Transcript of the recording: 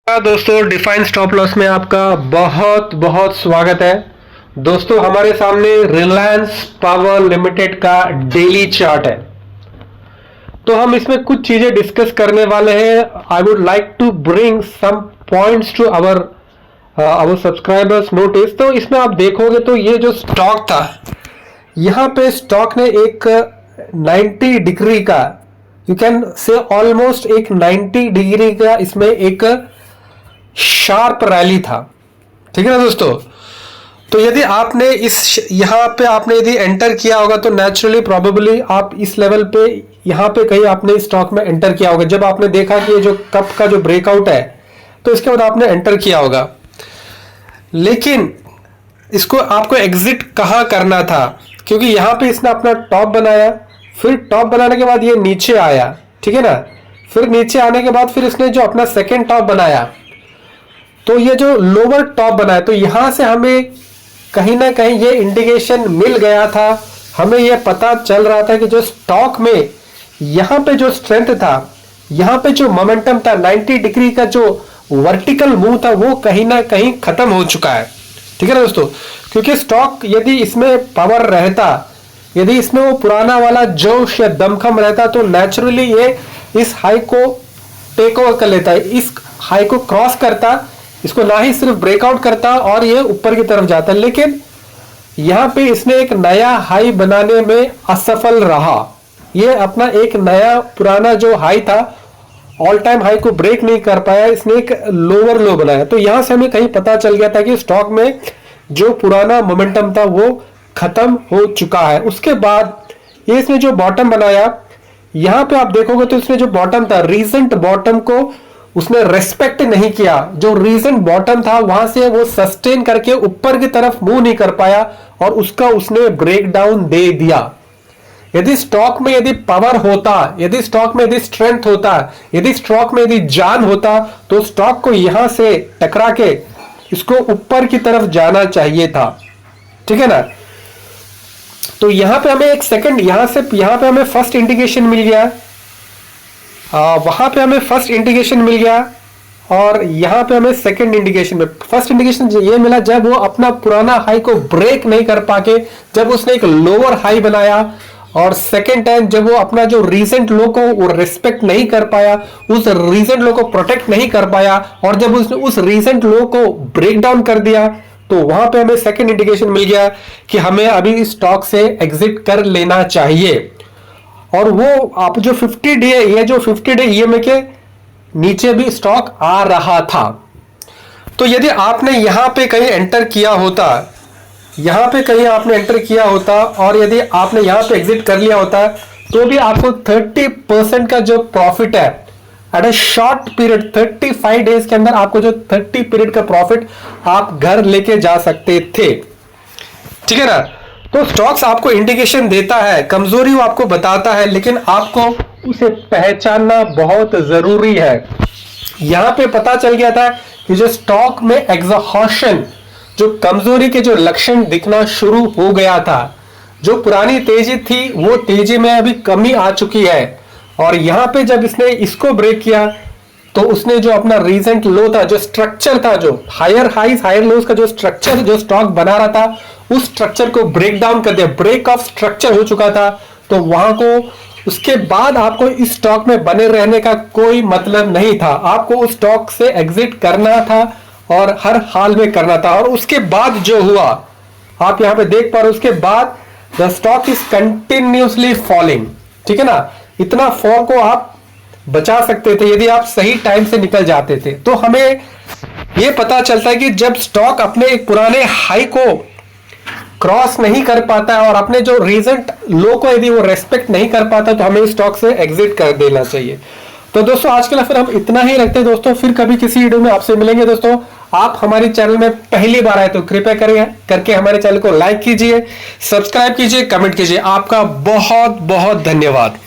दोस्तों, define stop loss में आपका बहुत बहुत स्वागत है। दोस्तों, हमारे सामने रिलायंस पावर लिमिटेड का डेली चार्ट है, तो हम इसमें कुछ चीजें डिस्कस करने वाले हैं। I would like to bring some points to our subscribers notice. तो इसमें आप देखोगे तो ये जो स्टॉक था, यहाँ पे स्टॉक ने एक 90 डिग्री का, यू कैन से ऑलमोस्ट एक 90 डिग्री का इसमें एक शार्प रैली था। ठीक है ना दोस्तों। तो यदि आपने इस यहां पे आपने यदि एंटर किया होगा तो नेचुरली प्रोबेबली आप इस लेवल पे यहां पे कहीं आपने स्टॉक में एंटर किया होगा। जब आपने देखा कि ये जो कप का जो ब्रेकआउट है तो इसके बाद आपने एंटर किया होगा, लेकिन इसको आपको एग्जिट कहां करना था, क्योंकि यहां पे इसने अपना टॉप बनाया, फिर टॉप बनाने के बाद ये नीचे आया। ठीक है ना। फिर नीचे आने के बाद फिर इसने जो अपना सेकेंड टॉप बनाया, तो ये जो लोअर टॉप बनाया, तो यहां से हमें कहीं ना कहीं ये इंडिकेशन मिल गया था, हमें ये पता चल रहा था कि जो स्टॉक में यहां पे जो स्ट्रेंथ था, यहां पे जो मोमेंटम था, 90 डिग्री का जो वर्टिकल मूव था, वो कहीं ना कहीं खत्म हो चुका है। ठीक है ना दोस्तों। क्योंकि स्टॉक यदि इसमें पावर रहता, यदि इसमें वो पुराना वाला जोश या दमखम रहता, तो नेचुरली ये इस हाई को टेक ओवर कर लेता है, इस हाई को क्रॉस करता, इसको ना ही सिर्फ ब्रेकआउट करता और ये ऊपर की तरफ जाता। लेकिन यहां पे इसने एक नया हाई बनाने में असफल रहा। ये अपना एक नया पुराना जो हाई था, ऑल टाइम हाई को ब्रेक नहीं कर पाया, इसने एक लोअर लो बनाया। तो यहां से हमें कहीं पता चल गया था कि स्टॉक में जो पुराना मोमेंटम था वो खत्म हो चुका है। उसके बाद ये इसने जो बॉटम बनाया, यहां पे आप देखोगे तो इसने जो बॉटम था, रीसेंट बॉटम को उसने रेस्पेक्ट नहीं किया। जो रीसेंट बॉटम था वहां से वो सस्टेन करके ऊपर की तरफ मूव नहीं कर पाया और उसका उसने ब्रेक डाउन दे दिया। यदि स्टॉक में यदि पावर होता, यदि स्टॉक में यदि स्ट्रेंथ होता, यदि स्टॉक में यदि जान होता, तो स्टॉक को यहां से टकरा के इसको ऊपर की तरफ जाना चाहिए था। ठीक है ना। तो यहां पे हमें एक सेकंड, यहां पे हमें फर्स्ट इंडिकेशन मिल गया, वहां पे हमें फर्स्ट इंडिकेशन मिल गया और यहां पे हमें सेकंड इंडिकेशन में फर्स्ट इंडिकेशन ये मिला जब वो अपना पुराना हाई को ब्रेक नहीं कर पाके, जब उसने एक लोअर हाई बनाया, और सेकंड टाइम जब वो अपना जो रीसेंट लो को वो रिस्पेक्ट नहीं कर पाया, उस रीसेंट लो को प्रोटेक्ट नहीं कर पाया, और जब उसने उस रीसेंट लो को ब्रेक डाउन कर दिया, तो वहां पे हमें सेकंड इंडिकेशन मिल गया कि हमें अभी स्टॉक से एग्जिट कर लेना चाहिए। और वो आप जो 50 डे, ये जो 50 डे ईएमए के नीचे भी स्टॉक आ रहा था। तो यदि आपने यहां पे कहीं एंटर किया होता, यहां पे कहीं आपने एंटर किया होता और यदि आपने यहां पे एग्जिट कर लिया होता, तो भी आपको 30% का जो प्रॉफिट है at a short period, 35 days के अंदर आपको जो 30 पीरियड का प्रॉफिट आप घर लेके जा सकते थे। ठीक है ना। तो स्टॉक्स आपको इंडिकेशन देता है, कमजोरी वो आपको बताता है, लेकिन आपको उसे पहचानना बहुत जरूरी है। यहां पे पता चल गया था कि जो स्टॉक में एग्जॉशन, जो कमजोरी के जो लक्षण दिखना शुरू हो गया था, जो पुरानी तेजी थी वो तेजी में अभी कमी आ चुकी है। और यहां पे जब इसने इसको ब्रेक किया, तो उसने जो अपना रीसेंट लो था, जो स्ट्रक्चर था, जो हायर हाइज हायर लोज का जो स्ट्रक्चर जो स्टॉक बना रहा था, उस स्ट्रक्चर को ब्रेक डाउन कर दिया, ब्रेक ऑफ स्ट्रक्चर हो चुका था। तो वहां को उसके बाद आपको इस स्टॉक में बने रहने का कोई मतलब नहीं था, आपको उस स्टॉक से एग्जिट करना था और हर हाल में करना था। और उसके बाद जो हुआ आप यहां पे देख पा रहे हो, उसके बाद the stock is continuously falling. ठीक है ना। इतना फॉल को आप बचा सकते थे यदि आप सही टाइम से निकल जाते थे। तो हमें यह पता चलता है कि जब स्टॉक अपने एक पुराने हाई को क्रॉस नहीं कर पाता है और अपने जो रीसेंट लो को यदि वो रेस्पेक्ट नहीं कर पाता, तो हमें स्टॉक से एग्जिट कर देना चाहिए। तो दोस्तों, आज के लिए फिर हम इतना ही रखते हैं दोस्तों। फिर कभी किसी वीडियो में आपसे मिलेंगे दोस्तों। आप हमारे चैनल में पहली बार आए तो कृपया करके हमारे चैनल को लाइक कीजिए, सब्सक्राइब कीजिए, कमेंट कीजिए। आपका बहुत बहुत धन्यवाद।